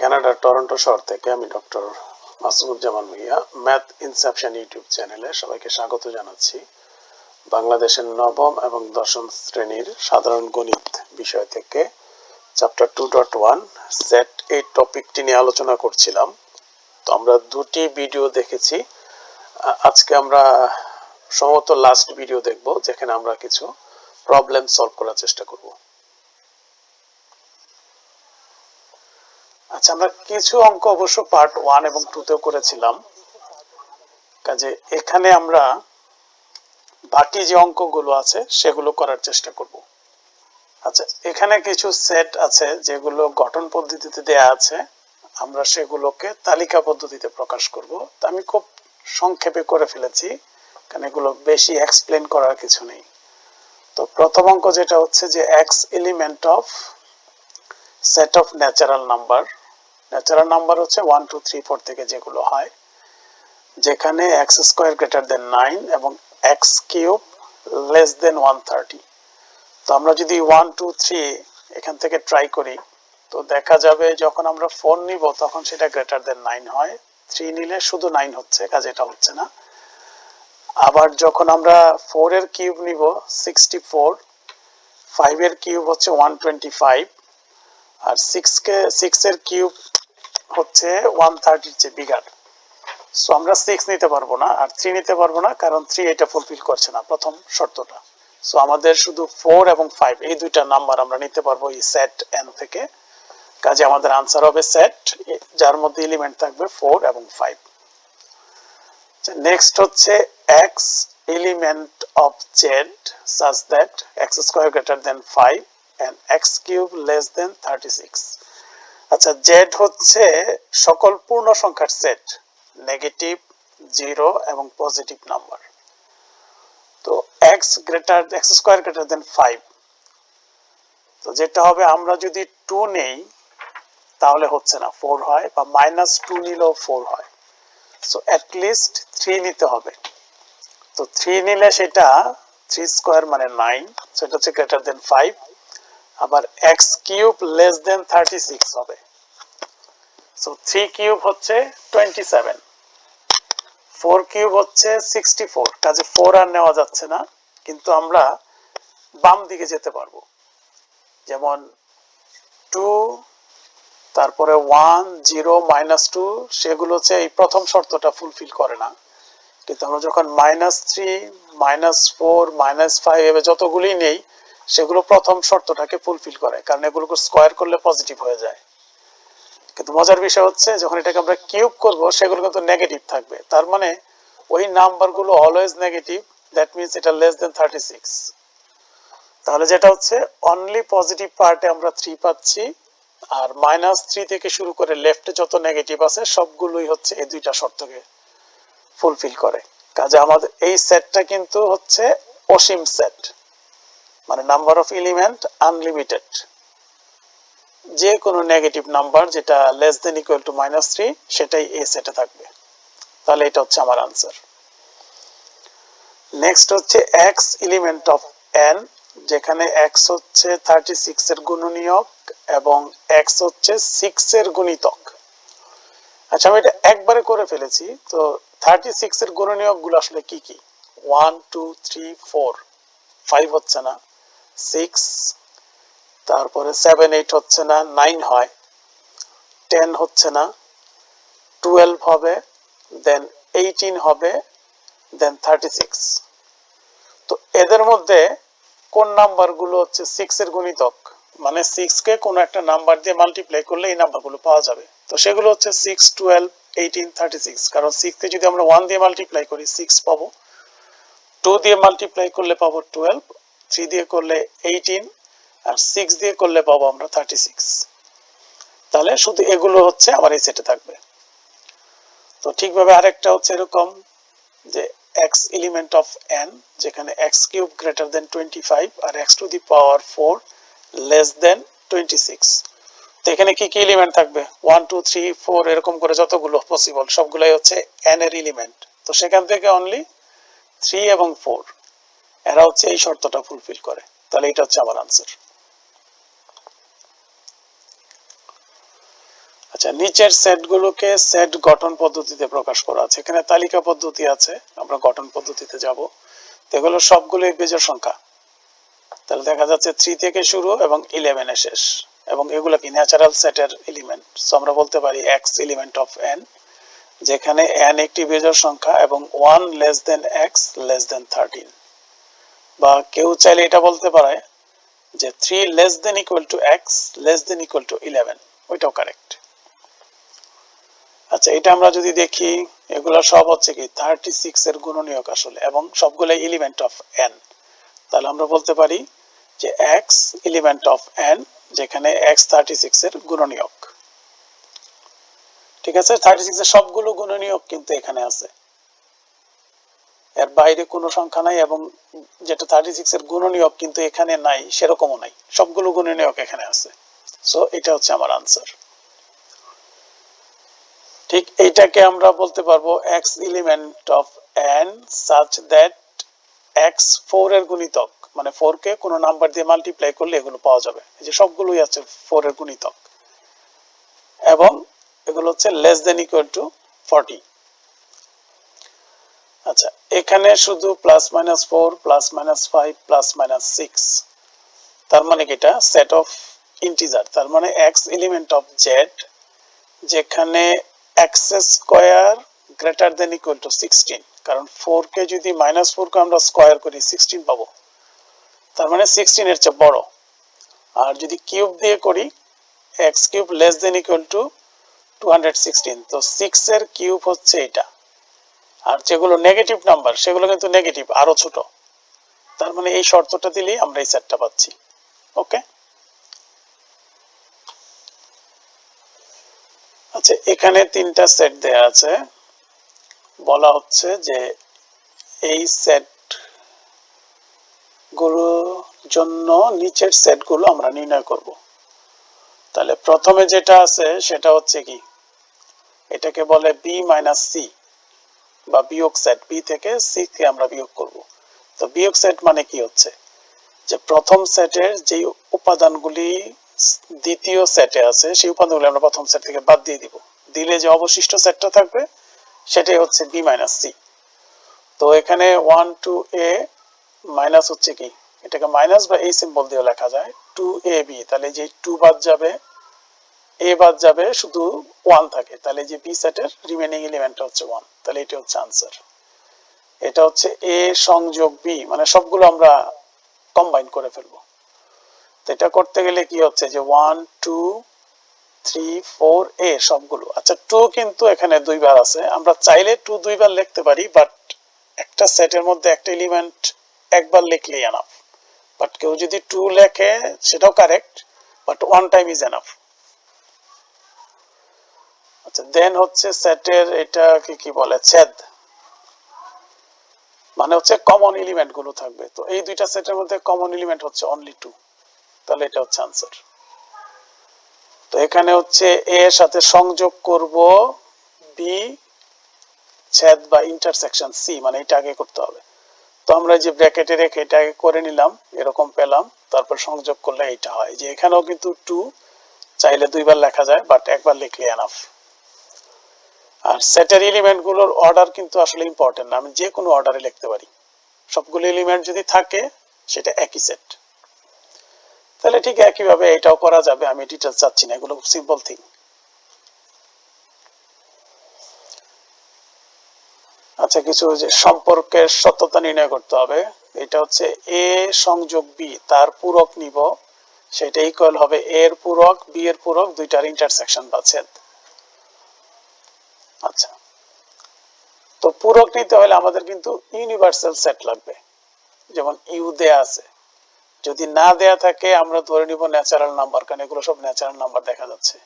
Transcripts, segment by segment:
কানাডার টরন্টো শহর থেকে আমি doctor Masuduzzaman Bhuiyan math Inception YouTube চ্যানেলে সবাইকে স্বাগত জানাচ্ছি। বাংলাদেশের নবম এবং দশম শ্রেণীর সাধারণ গণিত বিষয় থেকে চ্যাপ্টার 2.1 সেট এই টপিকটি নিয়ে আলোচনা করছিলাম। তো আমরা দুটি ভিডিও দেখেছি। আজকে আমরা সম্ভবত লাস্ট ভিডিও দেখব, যেখানে আমরা কিছু প্রবলেম সলভ করার চেষ্টা করব। আচ্ছা, আমরা কিছু অঙ্ক অবশ্য পার্ট 1 এবং 2 তেও করেছিলাম, কাজে এখানে আমরা বাকি যে অঙ্কগুলো আছে সেগুলো করার চেষ্টা করব। আচ্ছা, এখানে কিছু সেট আছে যেগুলো গঠন পদ্ধতিতে দেয়া আছে, আমরা সেগুলোকে তালিকা পদ্ধতিতে প্রকাশ করব। তো আমি খুব সংক্ষেপে করে ফেলেছি, কারণ এগুলো বেশি এক্সপ্লেন করার কিছু নেই। তো প্রথম অঙ্ক যেটা হচ্ছে যে x element of set of natural number. Natural number হচ্ছে 1 2 3 4 থেকে যেগুলো হয়, যেখানে এক্স স্কোয়ার গ্রেটার দেন 9 এবং এক্স কিউব লেস দেন 130। তো আমরা যদি 1 2 3 এখান থেকে ট্রাই করি, তো দেখা যাবে যখন আমরা 4 নিব তখন সেটা গ্রেটার দেন 9 হয়, 3 নিলে শুধু 9 হচ্ছে, কাজে এটা হচ্ছে না। আবার যখন আমরা 4 এর কিউব নিব 64, 5 এর কিউব হচ্ছে 125, আর 6 এর কিউব হচ্ছে 130 এর চেয়ে বিগার। সো আমরা 6 নিতে পারবো না আর 3 নিতে পারবো না, কারণ 3 এটা ফুলফিল করছে না প্রথম শর্তটা। সো আমাদের শুধু 4 এবং 5 এই দুইটা নাম্বার আমরা নিতে পারবো এই সেট n থেকে। কাজে আমাদের আনসার হবে সেট যার মধ্যে এলিমেন্ট থাকবে 4 এবং 5। নেক্সট হচ্ছে x element of z such that x square greater than 5 and x cube less than 36। আচ্ছা, z হচ্ছে সকল পূর্ণ সংখ্যার সেট, নেগেটিভ, জিরো এবং পজিটিভ নাম্বার। তো x স্কোয়ার গ্রেটার দেন 5, তো যেটা হবে আমরা যদি 2 নেই তাহলে হচ্ছে না, 4 হয়, বা -2 নিলেও 4 হয়। সো অ্যাট লিস্ট 3 নিতে হবে। তো 3 নিলে সেটা 3 স্কোয়ার মানে 9, সেটা হচ্ছে গ্রেটার দেন 5। আবার x কিউব লেস দেন 36 হবে। সো 3 কিউব হচ্ছে 27, 4 কিউব হচ্ছে 64, কাজে 4 আর নেওয়া যাচ্ছে না, কিন্তু আমরা বাম দিকে যেতে পারবো। যেমন 2, তারপরে 1 0 -2, সেগুলো হচ্ছে এই প্রথম শর্তটা ফুলফিল করে না। কিন্তু আমরা যখন -3 -4 -5 এভাবে যতগুলি নেই সেগুলো প্রথম শর্তটাকে ফুলফিল করে, কারণ এগুলোকে স্কোয়ার করলে পজিটিভ হয়ে যায়। কিন্তু মজার বিষয় হচ্ছে যখন এটাকে আমরা কিউব করব সেগুলো কিন্তু নেগেটিভ থাকবে, তার মানে ওই নাম্বারগুলো অলওয়েজ নেগেটিভ, দ্যাট মিন্স এটা লেস দেন 36। তাহলে যেটা হচ্ছে অনলি পজিটিভ পার্টে আমরা 3 পাচ্ছি, আর -3 থেকে শুরু করে লেফটে যত নেগেটিভ আছে সবগুলোই হচ্ছে এই দুইটা শর্তকে ফুলফিল করে। কাজে আমাদের এই সেটটা কিন্তু হচ্ছে অসীম সেট, মানে নাম্বার অফ এলিমেন্ট আনলিমিটেড। যে কোনো নেগেটিভ নাম্বার যেটা লেস দেন ইকুয়াল টু -3 সেটাই এই সেটে থাকবে। তাহলে এটা হচ্ছে আমার আনসার। নেক্সট হচ্ছে x এলিমেন্ট অফ n, যেখানে x হচ্ছে 36 এর গুণনীয়ক এবং x হচ্ছে 6 এর গুণিতক। আচ্ছা, আমি এটা একবারে করে ফেলেছি। তো 36 এর গুণনীয়ক গুলো আসলে কি কি? 1 2 3 4, 5 হচ্ছে না, 6, তারপরে 7 8 হচ্ছে না, 9 হয়, 10 হচ্ছে না, 12 হবে, দেন 18 হবে, দেন 36। তো এদের মধ্যে কোন নাম্বারগুলো হচ্ছে 6 এর গুণিতক, মানে 6 কে কোনো একটা নাম্বার দিয়ে মাল্টিপ্লাই করলে এই নাম্বারগুলো পাওয়া যাবে। তো সেগুলো হচ্ছে 6 12 18 36, কারণ 6 কে যদি আমরা 1 দিয়ে মাল্টিপ্লাই করি 6 পাবো, 2 দিয়ে মাল্টিপ্লাই করলে পাবো 12, 3 দিয়ে করলে 18, আর 6 দিয়ে করলে পাবো আমরা 36। তাহলে শুধু এগুলো হচ্ছে আমার এই সেটে থাকবে। তো ঠিকভাবে আরেকটা হচ্ছে এরকম যে x এলিমেন্ট অফ n, যেখানে x কিউব গ্রেটার দেন 25 আর x to the power 4 less than 26। তো এখানে কি কি এলিমেন্ট থাকবে? 1 2 3 4 এরকম করে যতগুলো পসিবল সবগুলাই হচ্ছে n এর এলিমেন্ট। তো সেখান থেকে অনলি 3 এবং 4 এরা হচ্ছে এই শর্তটা ফুলফিল করে। তাহলে এটা হচ্ছে আমার আনসার। আচ্ছা, আচ্ছা, নিচের সেটগুলোকে সেট গঠন পদ্ধতিতে প্রকাশ করা আছে। এখানে তালিকা পদ্ধতি আছে, আমরা গঠন পদ্ধতিতে যাব। এগুলো সবগুলোই বেজোড় সংখ্যা। তাহলে দেখা যাচ্ছে 3 থেকে শুরু এবং 11 এ শেষ, এবং এগুলো কি ন্যাচারাল সেটের এলিমেন্ট। সো আমরা বলতে পারি x এলিমেন্ট অফ n, যেখানে n একটি বেজোড় সংখ্যা এবং 1 less than x less than 13। বা কেউ চাইলে এটা বলতে পারে যে 3 less than equal to x less than equal to 11, ওইটাও কারেক্ট। আচ্ছা, এটা আমরা যদি দেখি, এগুলো সব হচ্ছে কি 36 এর গুণনীয়ক আসলে, এবং সবগুলো এলিমেন্ট অফ n। তাহলে আমরা বলতে পারি যে x এলিমেন্ট অফ n, যেখানে x 36 এর গুণনীয়ক। ঠিক আছে, 36 এর সবগুলো গুণনীয়ক কিন্তু এখানে আছে, এর বাইরে কোনো সংখ্যা নাই, এবং যেটা 36 এর গুণনীয়ক কিন্তু এখানে নাই সেরকমও নাই, সবগুলো গুণনীয়ক এখানে আছে। সো এটা হচ্ছে আমার আনসার। ঠিক এইটাকে আমরা বলতে পারবো x element of n such that x 4 এর গুণিতক, মানে 4 কে কোনো নাম্বার দিয়ে মাল্টিপ্লাই করলে এগুলো পাওয়া যাবে। এই যে সবগুলোই আছে 4 এর গুণিতক, এবং এগুলো হচ্ছে লেস দেন ইকুয়াল টু 40। আচ্ছা, এখানে শুধু plus minus 4 plus minus 5 plus minus 6, তার মানে কি এটা সেট অফ ইন্টিজার। তার মানে x এলিমেন্ট অফ z, যেখানে x square greater than equal to 16, কারণ 4 কে যদি মাইনাস 4 কে আমরা স্কয়ার করি 16 পাবো, তার মানে 16 এর চেয়ে বড়। আর যদি কিউব দিয়ে করি, x cube less than equal to 216, তো 6 এর কিউব হচ্ছে এটা। আর যেগুলো নেগেটিভ নাম্বার সেগুলো কিন্তু নেগেটিভ, আরো ছোট। তার মানে এই শর্তটা দিলেই আমরা এই সেটটা পাচ্ছি। ওকে, আচ্ছা, এখানে তিনটা সেট দেয়া আছে। বলা হচ্ছে যে এই সেট গুলোর জন্য নিচের সেট গুলো আমরা নির্ণয় করব। তাহলে প্রথমে যেটা আছে সেটা হচ্ছে কি, এটাকে বলে বি মাইনাস সি, বা বিয়োগ সেট। বি থেকে সি কে আমরা বিয়োগ করব। তো বিয়োগ সেট মানে কি হচ্ছে, যে প্রথম সেটের যে উপাদানগুলি দ্বিতীয় সেটে আছে সেই উপাদানগুলি আমরা প্রথম সেট থেকে বাদ দিয়ে দিব, দিলে যে অবশিষ্ট সেটটা থাকবে সেটাই হচ্ছে বি মাইনাস সি। তো এখানে 1 2 এ মাইনাস হচ্ছে কি, এটাকে মাইনাস বা এই সিম্বল দিয়ে লেখা যায় 2ab। তাহলে যে 2 বাদ যাবে, এ বাদ যাবে, শুধু 1 থাকে, তাহলে যে বি সেটের রিমেইনিং এলিমেন্টটা হচ্ছে 1। তাহলে এটা হচ্ছে আনসার। এটা হচ্ছে এ সংযোগ বি, মানে সবগুলো আমরা কম্বাইন করে ফেলবো। তো এটা করতে গেলে কি হচ্ছে যে 1 2 3 4 এ সবগুলো। আচ্ছা, 2 কিন্তু এখানে দুইবার আছে, আমরা চাইলে 2 দুইবার লিখতে পারি, বাট একটা সেটের মধ্যে একটা এলিমেন্ট একবার লিখলেই এনাফ। বাট কেউ যদি 2 লেখে সেটাও correct, but one time is enough. আচ্ছা, দেন হচ্ছে সেটের এটাকে কি বলে, ছেদ, মানে হচ্ছে কমন এলিমেন্ট গুলো থাকবে। তো এই দুইটা সেটের মধ্যে কমন এলিমেন্ট হচ্ছে অনলি 2, তাহলে এটা হচ্ছে আনসার। তো এখানে হচ্ছে এ এর সাথে সংযোগ করব বি ছেদ বা ইন্টারসেকশন সি, মানে এটা আগে করতে হবে। তো আমরা যে ব্র্যাকেটে রেখে এটা আগে করে নিলাম, এরকম পেলাম, তারপর সংযোগ করলে এটা হয়। যে এখানেও কিন্তু 2 চাইলে দুইবার লেখা যায়, বাট একবার লিখলে এনাফ। আর সেটের এলিমেন্ট গুলোর অর্ডার কিন্তু আসলে ইম্পর্টেন্ট না, আমি যে কোনো অর্ডারে লিখতে পারি, সবগুলো এলিমেন্ট যদি থাকে সেটা একই সেট। তাহলে ঠিক একইভাবে এটাও করা যাবে, আমি ডিটেলস চাচ্ছি না, এগুলো খুব সিম্পল থিং। আচ্ছা, কিছু যে সম্পর্কের সত্যতা নির্ণয় করতে হবে। এটা হচ্ছে এ সংযোগ বি, তার পূরক নিব, সেটা ইকুয়াল হবে এ এর পূরক বি এর পূরক, দুইটার ইন্টারসেকশন বা ছেদ। আচ্ছা, তো পূরক নিতে হলে আমাদের কিন্তু ইউনিভার্সাল সেট লাগবে, যেমন ইউ দেয়া আছে। যদি না দেয়া থাকে আমরা ধরে নিব ন্যাচারাল নাম্বার, কারণ এগুলো সব ন্যাচারাল নাম্বার দেখা যাচ্ছে।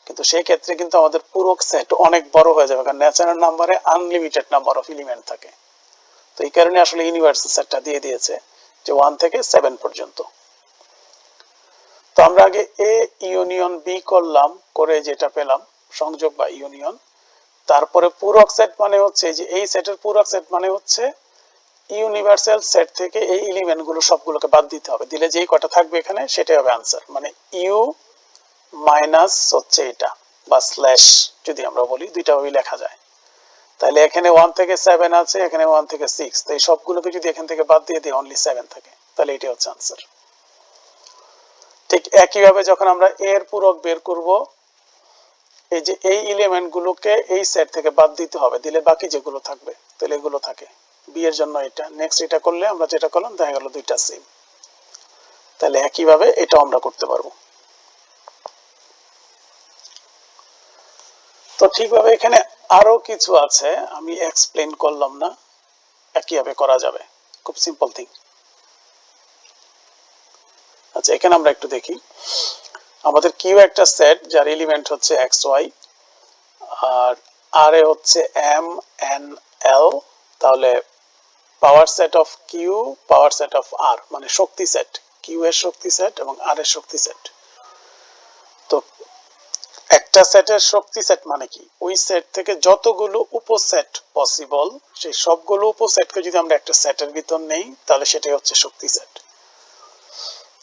কিন্তু সেই ক্ষেত্রে কিন্তু আমাদের পূরক সেট অনেক বড় হয়ে যাবে, কারণ ন্যাচারাল নাম্বারে আনলিমিটেড নাম্বার অফ এলিমেন্ট থাকে। তো এই কারণে আসলে ইউনিভার্সাল সেটটা দিয়ে দিয়েছে যে 1 থেকে 7 পর্যন্ত। তো আমরা আগে এ ইউনিয়ন বি করলাম, করে যেটা পেলাম সংযোগ বা ইউনিয়ন। তারপরে পূরক সেট মানে হচ্ছে যে এই সেটের পূরক সেট মানে হচ্ছে ইউনিভার্সাল সেট থেকে এই এলিমেন্ট গুলো সবগুলোকে বাদ দিতে হবে, দিলে যেই কটা থাকবে এখানে সেটাই হবে আনসার। মানে ইউ মাইনাস হচ্ছে এটা, বা স্ল্যাশ যদি আমরা বলি, দুইটা ভাবে লেখা যায়। তাহলে এখানে 1 থেকে 7 আছে, এখানে 1 থেকে 6, তো এই সবগুলোকে যদি এখান থেকে বাদ দিয়ে দিই অনলি 7 থাকে, তাহলে এটাই হচ্ছে আনসার। ঠিক একইভাবে যখন আমরা এর পূরক বের করব, এই যে এই এলিমেন্ট গুলোকে এই সেট থেকে বাদ দিতে হবে, দিলে বাকি যেগুলো থাকবে তাহলে এগুলো থাকে। বি এর জন্য এটা, নেক্সট এটা করলে আমরা যেটা করলাম দেখা গেল দুইটা সেম। তাহলে একইভাবে এটাও আমরা করতে পারবো। তো ঠিকভাবে এখানে আরো কিছু আছে, আমি এক্সপ্লেন করলাম না, একইভাবে করা যাবে, খুব সিম্পল থিং। আচ্ছা, এখানে আমরা একটু দেখি, আমাদের কিউ একটা সেট যার এলিমেন্ট হচ্ছে এক্স ওয়াই, আর আর এ হচ্ছে এম এন এল, তাহলে power set of Q power set of R, মানে শক্তি সেট, কিউ এর শক্তি সেট এবং আর এর শক্তি সেট। তো একটা সেটের শক্তি সেট মানে কি, ওই সেট থেকে যতগুলো উপসেট পসিবল সেই সবগুলো উপসেটকে যদি আমরা একটা সেটের ভিতর নেই তাহলে সেটাই হচ্ছে শক্তি সেট।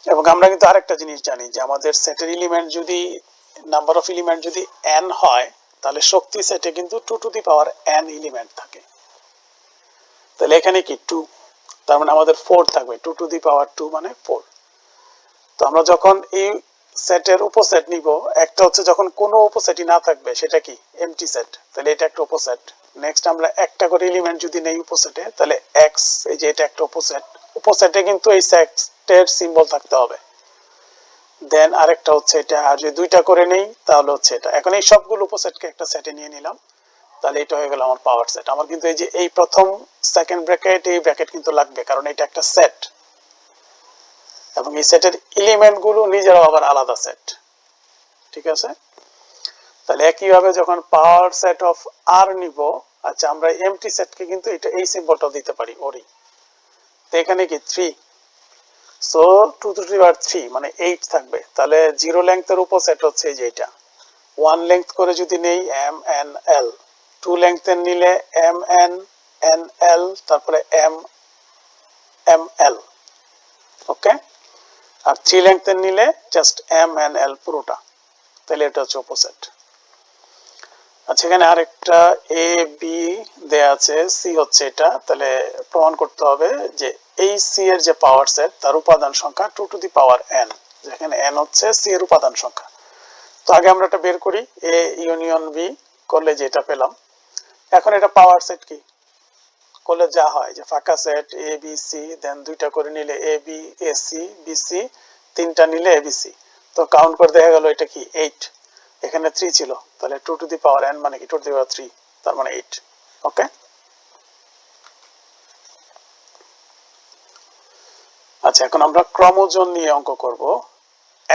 এবং আমরা কিন্তু আরেকটা জিনিস জানি যে আমাদের সেটের এলিমেন্ট যদি, নাম্বার অফ এলিমেন্ট যদি n হয়, তাহলে শক্তি সেটে কিন্তু 2 two the power n element থাকে। তাহলে এখানে কি 2, তার মানে আমাদের 4 থাকবে, 2 টু দি পাওয়ার 2 মানে 4। তো আমরা যখন এই সেটের উপসেট নিব, একটা হচ্ছে যখন কোনো উপসেটই না থাকবে সেটা কি এমটি সেট, তাহলে এটা একটা উপসেট। নেক্সট আমরা একটা করে এলিমেন্ট যদি নেই উপসেটে, তাহলে এক্স, এই যে এটা একটা উপসেট, উপসেটে কিন্তু এই সেটের সিম্বল থাকতে হবে। দেন আরেকটা হচ্ছে এটা, আর যদি দুইটা করে নেই তাহলে হচ্ছে এটা। এখন এই সবগুলো উপসেটকে একটা সেটে নিয়ে নিলাম, তাহলে এটা হয়ে গেল আমার পাওয়ার সেট। আমার কিন্তু এই যে এই প্রথম সেকেন্ড ব্র্যাকেট, এই ব্র্যাকেট কিন্তু লাগবে, কারণ এটা একটা সেট এবং এই সেটের এলিমেন্ট গুলো নিজেরাও আবার আলাদা সেট। ঠিক আছে, তাহলে একইভাবে যখন পাওয়ার সেট অফ আর নিব, আচ্ছা আমরা এমটি সেটকে কিন্তু এটা এই সিম্বলটাও দিতে পারি ওরই। তো এখানে কি 3, সো 2 টু দি পাওয়ার 3 মানে 8 থাকবে। তাহলে 0 লেংথের উপসেট হচ্ছে এই যে এটা। 1 লেংথ করে যদি নেই এম এন এল, 2 লেংথের নিলে এম এন এন এল, তারপরে এম এম এল, ওকে। আর 3 লেংথের নিলে জাস্ট এম এন এল পুরোটা, তাহলে এটা হচ্ছে অপোজিট। আচ্ছা, এখানে আরেকটা এ বি দেয়া আছে, সি হচ্ছে এটা, তাহলে প্রমাণ করতে হবে যে এই সি এর যে পাওয়ার সেট তার উপাদান সংখ্যা 2 টু দি পাওয়ার n, যেখানে n হচ্ছে সি এর উপাদান সংখ্যা। তো আগে আমরা এটা বের করি, এ ইউনিয়ন বি করলে যেটা পেলাম। এখন এটা পাওয়ার সেট কি করলে যা হয় যে ফাঁকা set A B C, then দুইটা করে নিলে A B A C B C, তিনটা নিলে এ বি সি। তো কাউন্ট করে দেখা গেল এটা কি 8, এখানে 3 ছিল, তাহলে 2 টু দি পাওয়ার n মানে কি 2 টু দি পাওয়ার 3, তার মানে 8। ওকে, আচ্ছা এখন আমরা ক্রমজোড় নিয়ে অঙ্ক করব।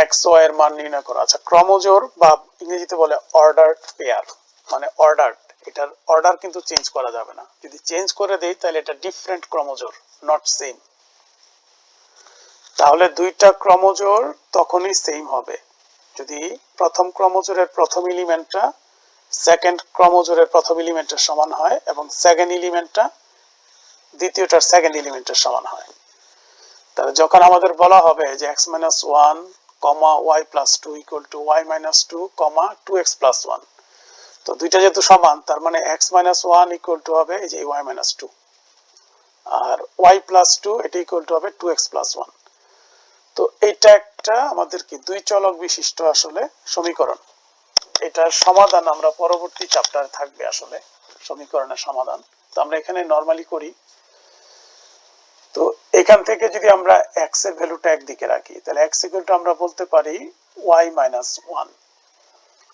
এক্স ওয়াই এর মান নির্ণয় করা। আচ্ছা, ক্রমজোড় বা ইংরেজিতে বলে অর্ডারড পেয়ার, মানে অর্ডারড, এটার অর্ডার কিন্তু চেঞ্জ করা যাবে না। যদি চেঞ্জ করে দেই তাহলে এটা ডিফারেন্ট ক্রমজোড়, নট সেম। তাহলে দুইটা ক্রমজোড় তখনই সেম হবে যদি প্রথম ক্রমজোড়ের প্রথম এলিমেন্টটা সেকেন্ড ক্রমজোড়ের প্রথম এলিমেন্টের সমান হয় এবং সেকেন্ড এলিমেন্টটা দ্বিতীয়টার সেকেন্ড এলিমেন্টের সমান হয়। তাহলে যখন আমাদের বলা হবে যে x minus 1, y plus 2 equal to y minus 2, 2x plus 1, তো দুইটা যেহেতু সমান তার মানে x minus 1 equal to হবে এই যে y minus 2, আর y plus 2 এটা equal to হবে 2x plus 1। তো এটা একটা আমাদের কি দুই চলক বিশিষ্ট আসলে সমীকরণ। এটার সমাধান আমরা পরবর্তী চ্যাপ্টারে থাকবে আসলে সমীকরণের সমাধান। তো আমরা এখানে নরমালি করি। তো এখান থেকে যদি আমরা x এর ভ্যালুটা একদিকে রাখি তাহলে x ইকুয়াল টু আমরা বলতে পারি y minus 1।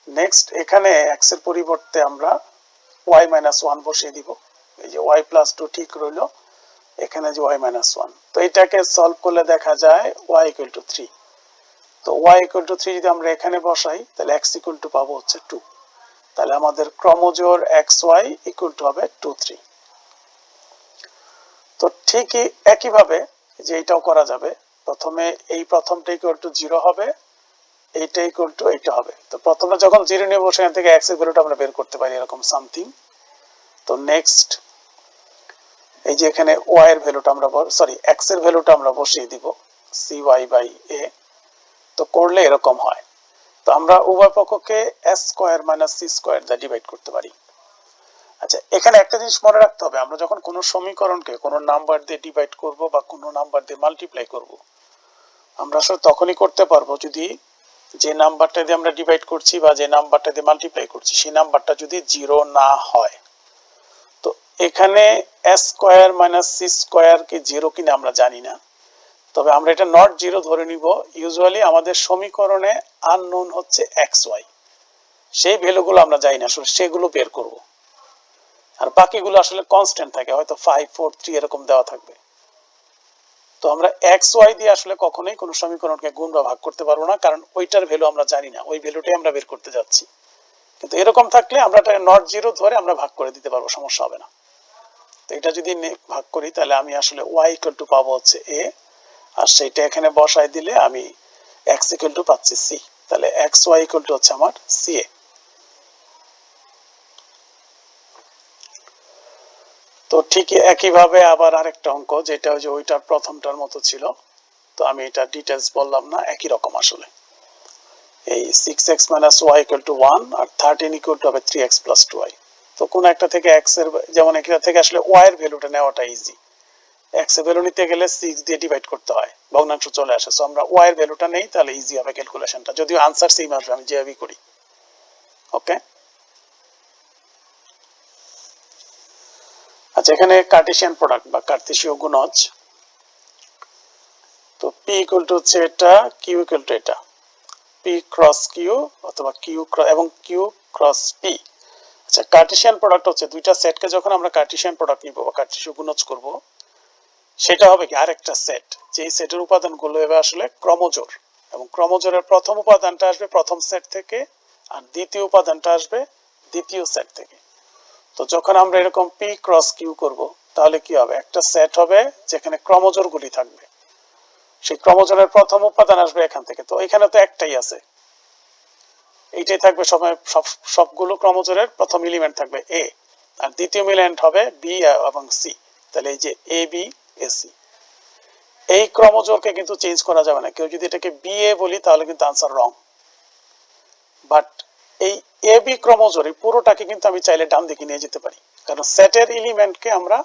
নেক্সট এখানে x এর পরিবর্তে আমরা y minus 1 বসিয়ে দিব, এই যে y plus 2 ঠিক রইল, এখানে যে y minus 1। তো এটাকে সলভ করলে দেখা যায় y equal to 3। তো y equal to 3 যদি আমরা এখানে বসাই তাহলে x equal to পাবো হচ্ছে 2। তাহলে আমাদের ক্রমজোড় xy equal to হবে 2 3। তো ঠিকই একইভাবে যে এটাও করা যাবে, প্রথমে এই প্রথমটা ইকুয়াল টু 0 হবে, এইটা ইকুয়াল টু এইটা হবে। তো প্রথমে যখন 0 নেব সেখান থেকে x এর ভ্যালুটা আমরা বের করতে পারি এরকম সামথিং। তো নেক্সট এই যে এখানে y এর ভ্যালুটা আমরা x এর ভ্যালুটা আমরা বসিয়ে দিব cy বাই a। তো করলে এরকম হয়। তো তো আমরা উভয় পক্ষকে s square minus c square দিয়ে ডিভাইড করতে পারি। আচ্ছা, এখানে একটা জিনিস মনে রাখতে হবে, আমরা যখন কোনো সমীকরণকে কোনো নাম্বার দিয়ে ডিভাইড করব বা কোনো নাম্বার দিয়ে মাল্টিপ্লাই করব, আমরা আসলে তখনই করতে পারবো যদি যে নাম্বারটা দিয়ে আমরা ডিভাইড করছি বা যে নাম্বারটা দিয়ে মাল্টিপ্লাই করছি সেই নাম্বারটা যদি জিরো না হয়। তো এখানে s square minus c square কি জিরো কিনা আমরা জানি না, তবে আমরা এটা নট জিরো ধরে নিব। ইউজুয়ালি আমাদের সমীকরণে আননোন হচ্ছে xy, সেই ভ্যালুগুলো আমরা জানি না, আসলে সেগুলো বের করব। আর বাকিগুলো আসলে কনস্ট্যান্ট থাকে, হয়তো 5 4 3 এরকম দেওয়া থাকবে। তো আমরা xy দিয়ে আসলে কখনোই কোনো সমীকরণকে গুণ বা ভাগ করতে পারবো না, কারণ ওইটার ভ্যালু আমরা জানি না, ওই ভ্যালুটাই আমরা বের করতে যাচ্ছি। কিন্তু এরকম থাকলে আমরা এটা নট জিরো ধরে আমরা ভাগ করে দিতে পারবো, সমস্যা হবে না। তো এটা যদি ভাগ করি তাহলে আমি আসলে y ইকুয়াল টু পাবো হচ্ছে a, আর সেইটা এখানে বসায় দিলে আমি x ইকুয়াল টু পাচ্ছি c, তাহলে xy ইকুয়াল টু হচ্ছে আমার ca। তো ঠিক একইভাবে আবার আরেকটা অঙ্ক, যেটা ওই যে ওইটার প্রথমটার মতো ছিল, তো আমি এটা ডিটেইলস বললাম না, একই রকম আসলে। এই 6x minus y equal to 1 R 13 equal to হবে 3x plus 2y। তো কোন একটা থেকে x এর, যেমন এটা থেকে আসলে y এর ভ্যালুটা নেওয়াটা ইজি। x এর ভ্যালু নিতে গেলে 6 দিয়ে ডিভাইড করতে হয়, ভগ্নাংশ চলে আসে। সো আমরা y এর ভ্যালুটা নেই, তাহলে ইজি হবে ক্যালকুলেশনটা, যদিও আনসার সেম আসবে আমি যেভাবেই করি। ওকে, আচ্ছা, এখানে কার্টেসিয়ান প্রোডাক্ট বা কার্তেশীয় গুণজ। তো p ইকুয়াল টু হচ্ছে এটা, q ইকুয়াল টু এটা, p ক্রস q অথবা q এবং q ক্রস p। আচ্ছা, কার্টেসিয়ান প্রোডাক্ট হচ্ছে দুইটা সেটকে যখন আমরা কার্টেসিয়ান প্রোডাক্ট নিব বা কার্টেসীয় গুণজ করব, সেটা হবে কি আরেকটা সেট, যেই সেটের উপাদানগুলো হবে আসলে ক্রমজোড়, এবং ক্রমজোড়ের প্রথম উপাদানটা আসবে প্রথম সেট থেকে আর দ্বিতীয় উপাদানটা আসবে দ্বিতীয় সেট থেকে। তো যখন আমরা এরকম p ক্রস q করব, তাহলে কি হবে, একটা সেট হবে যেখানে ক্রমজোড়গুলি থাকবে, সেই ক্রমজোড়ের প্রথম উপাদান আসবে এখান থেকে। তো এখানে তো একটাই আছে, এইটাই থাকবে সময়, সবগুলো ক্রমজোড়ের প্রথম এলিমেন্ট থাকবে a, আর দ্বিতীয় এলিমেন্ট হবে b এবং c। তাহলে এই যে a b a c, এই ক্রমজোড়কে কিন্তু চেঞ্জ করা যাবে না। কেউ যদি এটাকে b a বলি তাহলে কিন্তু আনসার রং। বাট এই a b ক্রমজোড় এই পুরোটাকে কিন্তু আমি চাইলে ডান দিকে নিয়ে যেতে পারি, কারণ সেটের এলিমেন্টকে আমরা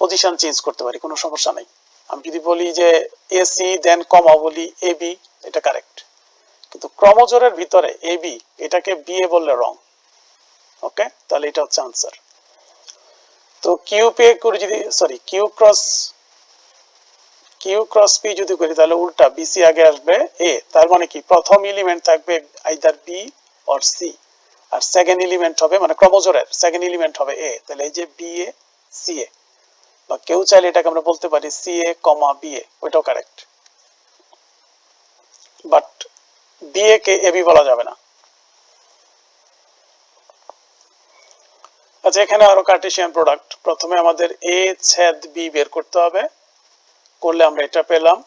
পজিশন চেঞ্জ করতে পারি, কোনো সমস্যা নাই। আমি যদি বলি যে a c দেন কমা বলি a b, এটা কারেক্ট, কিন্তু ক্রমজোড়ের ভিতরে এ বি, এটাকে বি এ বললে রং। ওকে, তাহলে এটা হচ্ছে আনসার। তো কিউ পে করে যদি, সরি, কিউ ক্রস পি যদি করি তাহলে উল্টা, বিসি আগে আসবে এ, তার মানে কি প্রথম এলিমেন্ট থাকবে আইদার বি অর সি, আর সেকেন্ড এলিমেন্ট হবে, মানে ক্রমজোড়ের সেকেন্ড এলিমেন্ট হবে এ। তাহলে এই যে বি এ সি এ, বা কেউ চাইলে এটাকে আমরা বলতে পারি C A comma B A, ওইটাও কারেক্ট। বাট বি এ কে এবি বলা যাবে না। আচ্ছা, এখানে আরো কার্টেসিয়ান প্রোডাক্ট, প্রথমে আমাদের এ ছেদ বি বের করতে হবে, করলে আমরা এটা পেলাম,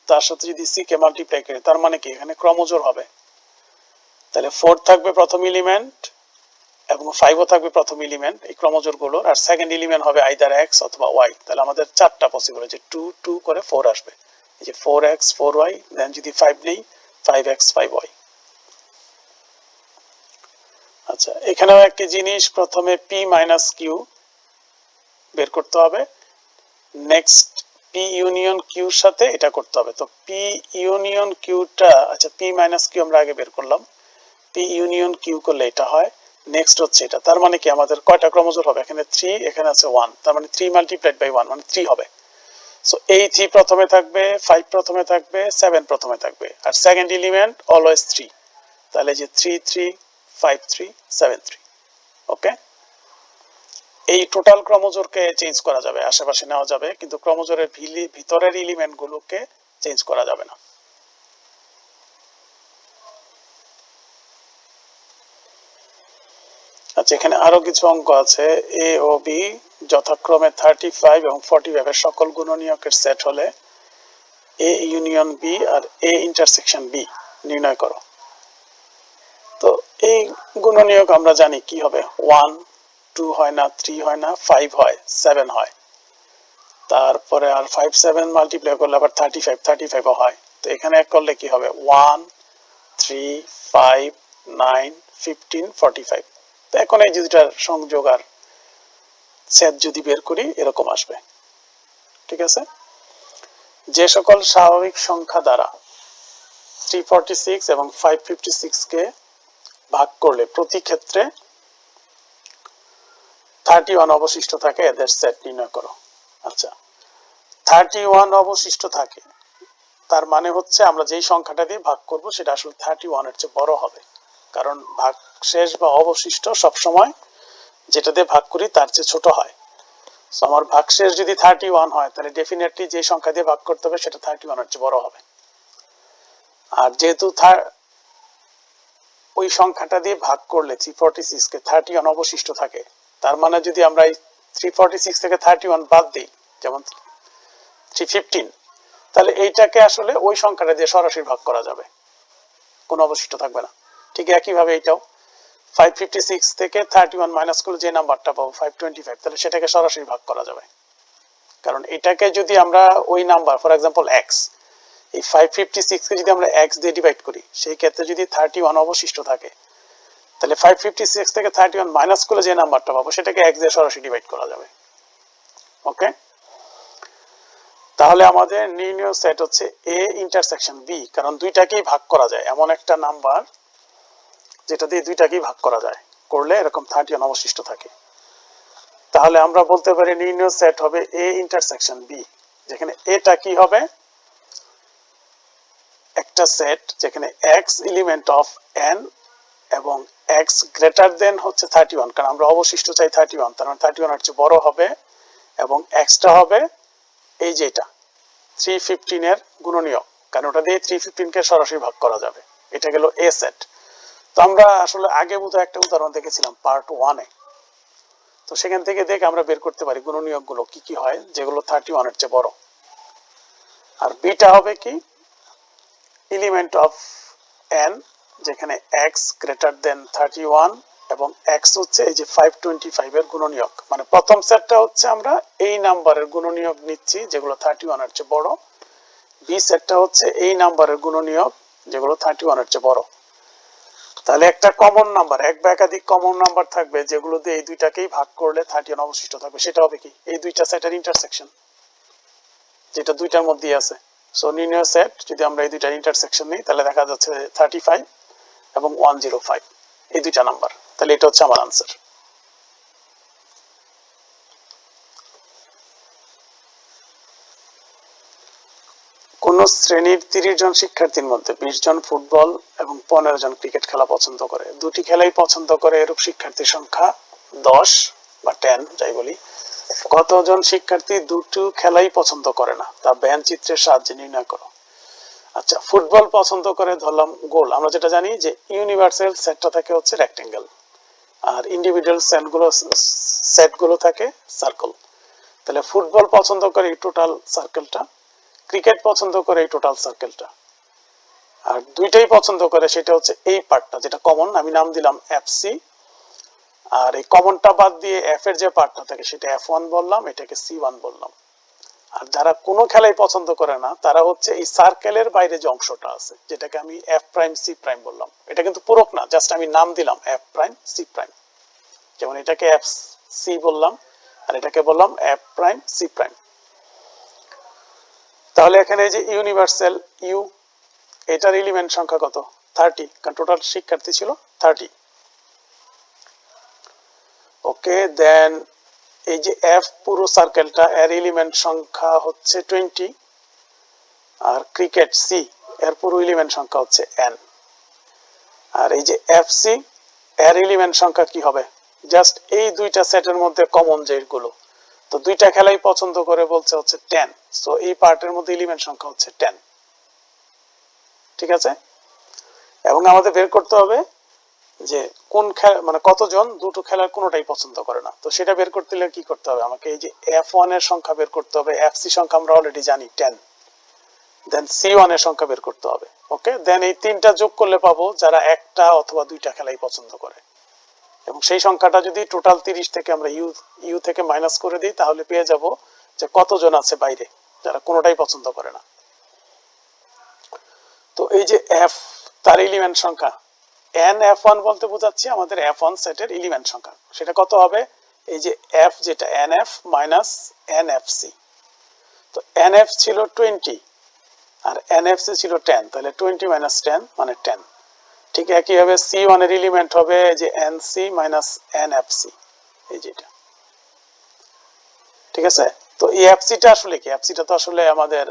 তার সাথে যদি সি কে মাল্টিপ্লাই করি তার মানে কি এখানে ক্রমজোড় হবে, তাহলে 4 থাকবে প্রথম এলিমেন্ট এবং 5 ও থাকবে প্রথম এলিমেন্ট এই ক্রমজোড় গুলোর, আর সেকেন্ড এলিমেন্ট হবে আইদার এক্স অথবা ওয়াই। তাহলে আমাদের চারটা পসিবল, যে 2 2 করে 4 আসবে, এই যে 4x 4y, দেন যদি 5 নেই 5x 5y। আচ্ছা, এখানেও একটা জিনিস, প্রথমে p মাইনাস কিউ বের করতে হবে, নেক্সট পি ইউনিয়ন কিউর সাথে এটা করতে হবে। তো পি ইউনিয়ন কিউটা, আচ্ছা পি মাইনাস কিউ আমরা আগে বের করলাম, পি ইউনিয়ন কিউ করলে এটা হয়। নেক্সট হচ্ছে এটা, তার মানে কি আমাদের কয়টা ক্রমজোড় হবে, এখানে 3, এখানে আছে 1, তার মানে 3 মাল্টিপ্লাইড বাই 1 মানে 3 হবে। সো এই 3 প্রথমে থাকবে, 5 প্রথমে থাকবে, 7 প্রথমে থাকবে, আর সেকেন্ড এলিমেন্ট অলওয়েজ 3, তাহলে যে 3 3 5 3 7 3। ওকে, এই টোটাল ক্রমজোড়কে চেঞ্জ করা যাবে, আশেপাশে নেওয়া যাবে, কিন্তু ক্রমজোড়ের ভিতরের এলিমেন্ট গুলোকে চেঞ্জ করা যাবে না। আচ্ছা, এখানে আরো কিছু অঙ্ক আছে। এ ও বি যথাক্রমে 35 এবং 45 এর সকল গুণনীয়কের সেট হলে এ ইউনিয়ন বি আর এ ইন্টারসেকশন বি নির্ণয় করো। তো এই গুণনীয়ক আমরা জানি কি হবে, 1 2 হয় না, 3 হয় না, 5 হয়, 7 হয়, তারপরে আর 5 7 মাল্টিপ্লাই করলে আবার 35 35ও হয়। তো এখানে এক করলে কি হবে, 1 3, 5, 9, 15, 45। তো এখন এই দুইটার সংযোগ আর ছেদ যদি বের করি এরকম আসবে। ঠিক আছে, যে সকল স্বাভাবিক সংখ্যা দ্বারা 346 এবং 556 কে ভাগ করলে প্রতি ক্ষেত্রে 31 অবশিষ্ট থাকে এদের সেট নির্ণয় করো। আচ্ছা, 31 অবশিষ্ট থাকে তার মানে হচ্ছে আমরা যেই সংখ্যাটা দিয়ে ভাগ করব সেটা আসলে 31 এর চেয়ে বড় হবে, কারণ ভাগশেষ বা অবশিষ্ট সবসময় যেটা দিয়ে ভাগ করি তার চেয়ে ছোট হয়। সো আমার ভাগশেষ যদি 31 হয় তাহলে ডেফিনেটলি যে সংখ্যা দিয়ে ভাগ করতে হবে সেটা 31 এর চেয়ে বড় হবে। আর যেহেতু ওই সংখ্যাটা দিয়ে ভাগ করলে 346 কে 31 অবশিষ্ট থাকে, তার মানে যদি আমরা এই 346 থেকে 31 বাদ দিই, যেমন 315, তাহলে এইটাকে আসলে ওই সংখ্যাটা দিয়ে সরাসরি ভাগ করা যাবে, কোনো অবশিষ্ট থাকবে না। ঠিক একইভাবে এটাও 556 থেকে 31 মাইনাস করলে যে নাম্বারটা পাবো 525, তাহলে সেটাকে সরাসরি ভাগ করা যাবে, কারণ এটাকে যদি আমরা ওই নাম্বার ফর এক্সাম্পল এক্স, এই 556 কে যদি আমরা এক্স দিয়ে ডিভাইড করি সেই ক্ষেত্রে যদি 31 অবশিষ্ট থাকে, তাহলে 556 থেকে 31 মাইনাস করলে যে নাম্বারটা পাবো সেটাকে এক্স দিয়ে সরাসরি ডিভাইড করা যাবে। ওকে, তাহলে আমাদের নির্ণয় সেট হচ্ছে এ ইন্টারসেকশন বি, কারণ দুইটাকেই ভাগ করা যায়, এমন একটা নাম্বার যেটা দিয়ে দুইটাকেই ভাগ করা যায়, করলে এরকম 31 অবশিষ্ট থাকে। তাহলে আমরা বলতে পারি নির্ণয় সেট হবে এ ইন্টারসেকশন বি, যেখানে এটা কি হবে, একটা সেট যেখানে x এলিমেন্ট অফ n এবং x গ্রেটার দেন হচ্ছে 31, কারণ আমরা অবশিষ্ট চাই 31, তার মানে 31 এর চেয়ে বড় হবে, এবং x টা হবে এই যে এটা 315 এর গুণনীয়ক, কারণ ওটা দিয়ে 315 কে সরাসরি ভাগ করা যাবে। এটা গেল এ সেট। তো আমরা আসলে আগে বোধহয় একটা উদাহরণ দেখেছিলাম পার্ট 1 এ, তো সেখান থেকে দেখে আমরা বের করতে পারি গুণনীয়ক গুলো কি কি হয় যেগুলো 31 এর চেয়ে বড়। আর বিটা হবে কি, এলিমেন্ট অফ n যেখানে x গ্রেটার দেন 31 এবং x হচ্ছে এই যে 525 এর গুণনীয়ক, মানে প্রথম সেটটা হচ্ছে আমরা এই নাম্বারের গুণনীয়ক নিচ্ছি যেগুলো 31 এর চেয়ে বড়, বি সেটটা হচ্ছে এই নাম্বারের গুণনীয়ক যেগুলো 31 এর চেয়ে বড়। তাহলে একটা কমন নাম্বার, এক বা একাধিক কমন নাম্বার থাকবে যেগুলো দিয়ে এই দুইটাকেই ভাগ করলে 31 অবশিষ্ট থাকবে, সেটা হবে কি এই দুইটা সেটের ইন্টারসেকশন, যেটা দুইটার মধ্যেই আছে। সো নির্ণয় সেট যদি আমরা এই দুইটার ইন্টারসেকশন নিই তাহলে দেখা যাচ্ছে 35 এবং 105 এই দুইটা নাম্বার, তাহলে এটা হচ্ছে আমার আনসার। কোন শ্রেণীর 30 জন শিক্ষার্থীর মধ্যে 20 জন ফুটবল এবং 15 জন ক্রিকেট খেলা পছন্দ করে, দুটি খেলাই পছন্দ করে এরূপ শিক্ষার্থীর সংখ্যা 10 বা 10 যাই বলি, কতজন শিক্ষার্থী দুটো খেলাই পছন্দ করে না তা ব্যান চিত্রের সাহায্যে নির্ণয় করো। আচ্ছা, ফুটবল পছন্দ করে ধরলাম গোল, আমরা যেটা জানি যে ইউনিভার্সাল সেটটা থাকে হচ্ছে রেক্টেঙ্গেল আর ইন্ডিভিজুয়াল সেটগুলো থাকে সার্কেল, তাহলে ফুটবল পছন্দ করে এই টোটাল সার্কেলটা, ক্রিকেট পছন্দ করে এই টোটাল সার্কেলটা, আর দুইটাই পছন্দ করে সেটা হচ্ছে এই পার্টটা যেটা কমন, আমি নাম দিলাম এফসি, আর এই কমনটা বাদ দিয়ে এফ এর যে পার্টটা থাকে সেটা F1 বললাম, এটাকে C1 বললাম। আর যারা কোনো খেলাই পছন্দ করে না তারা হচ্ছে এই সার্কেলের বাইরে যে অংশটা আছে যেটাকে আমি F প্রাইম C প্রাইম বললাম, এটা কিন্তু পূরক না, জাস্ট আমি নাম দিলাম F প্রাইম C প্রাইম, যেমন এটাকে FC বললাম আর এটাকে বললাম F প্রাইম C প্রাইম। তাহলে এখানে এই যে ইউনিভার্সাল ইউ, এটার এলিমেন্ট সংখ্যা কত 30, কারণ টোটাল শিক্ষার্থী ছিল 30। ওকে, দেন এই যে F পুরো সার্কেলটা এর এলিমেন্ট সংখ্যা হচ্ছে 20, আর ক্রিকেট C এর পুরো এলিমেন্ট সংখ্যা হচ্ছে n, আর এই যে FC এর এলিমেন্ট সংখ্যা কি হবে, জাস্ট এই দুইটা সেটের মধ্যে কমন যেগুলো, তো দুইটা খেলাই পছন্দ করে বলছে হচ্ছে 10, সো এই পার্টের মধ্যে এলিমেন্ট সংখ্যা হচ্ছে 10। ঠিক আছে, এবং আমাদের বের করতে হবে যে কোন খেলা মানে কতজন দুটো খেলার কোনোটাই পছন্দ করে না, তো সেটা বের করতে হলে কি করতে হবে, আমাকে এই যে F1 এর সংখ্যা বের করতে হবে, FC সংখ্যা আমরা অলরেডি জানি 10, দেন C1 এর সংখ্যা বের করতে হবে। ওকে, দেন এই তিনটা যোগ করলে পাবো যারা একটা অথবা দুইটা খেলাই পছন্দ করে, এবং সেই সংখ্যাটা যদি টোটাল 30 থেকে আমরা ইউ থেকে মাইনাস করে দিই তাহলে পেয়ে যাব যে কতজন আছে বাইরে যারা কোনোটাই পছন্দ করে না। তো এই যে F তার এলিমেন্ট সংখ্যা nf1 বলতে বোঝাচ্ছি আমাদের f1 সেটের এলিমেন্ট সংখ্যা। সেটা কত হবে? এই যে f যেটা nf মাইনাস nfc। তো nf ছিল 20 আর nfc ছিল 10, তাহলে 20 মাইনাস 10 মানে 10। ঠিক একইভাবে c1 এর এলিমেন্ট হবে যে nc মাইনাস nfc, এই যেটা। ঠিক আছে? তো এই fc টা আসলে কি? fc টা তো আসলে আমাদের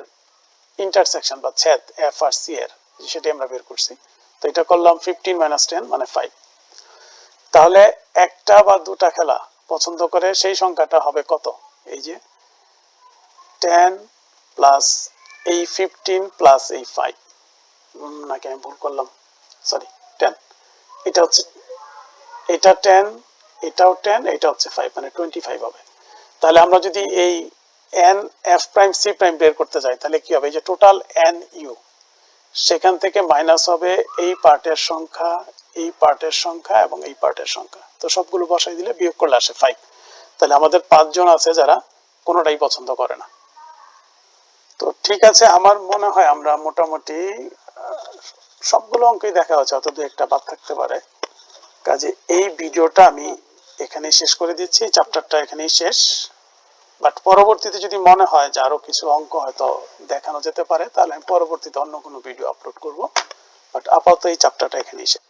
ইন্টারসেকশন বা ছেদ f আর c এর, সেটা আমরা বের করছি। তো এটা করলাম 15 মাইনাস 10 মানে 5। তাহলে একটা বা দুটা খেলা পছন্দ করে সেই সংখ্যাটা হবে কত? এই যে 10 প্লাস এই 15 প্লাস এই 5, নাকি আমি ভুল করলাম? সরি, 10। এটা হচ্ছে, এটা 10, এটাও 10, এটা হচ্ছে 5, মানে 25 হবে। তাহলে আমরা যদি এই n f prime c prime বের করতে যাই তাহলে কি হবে? এই যে টোটাল n u, সেখান থেকে মাইনাস হবে এই পার্টের সংখ্যা, এই পার্টের সংখ্যা এবং এই পার্টের সংখ্যা। তো সবগুলো বসাই দিলে বিয়োগ করলে আসে 5। তাহলে আমাদের 5 জন আছে যারা কোনোটাই পছন্দ করে না। তো ঠিক আছে, আমার মনে হয় আমরা মোটামুটি সবগুলো অঙ্কই দেখা হচ্ছে, অত দু একটা বাদ থাকতে পারে। কাজে এই ভিডিওটা আমি এখানেই শেষ করে দিচ্ছি, চ্যাপ্টারটা এখানেই শেষ। বাট পরবর্তীতে যদি মনে হয় যে আরো কিছু অঙ্ক হয়তো দেখানো যেতে পারে তাহলে আমি পরবর্তীতে অন্য কোনো ভিডিও আপলোড করব। বাট আপাতত এই চ্যাপ্টারটা এখানেই শেষ।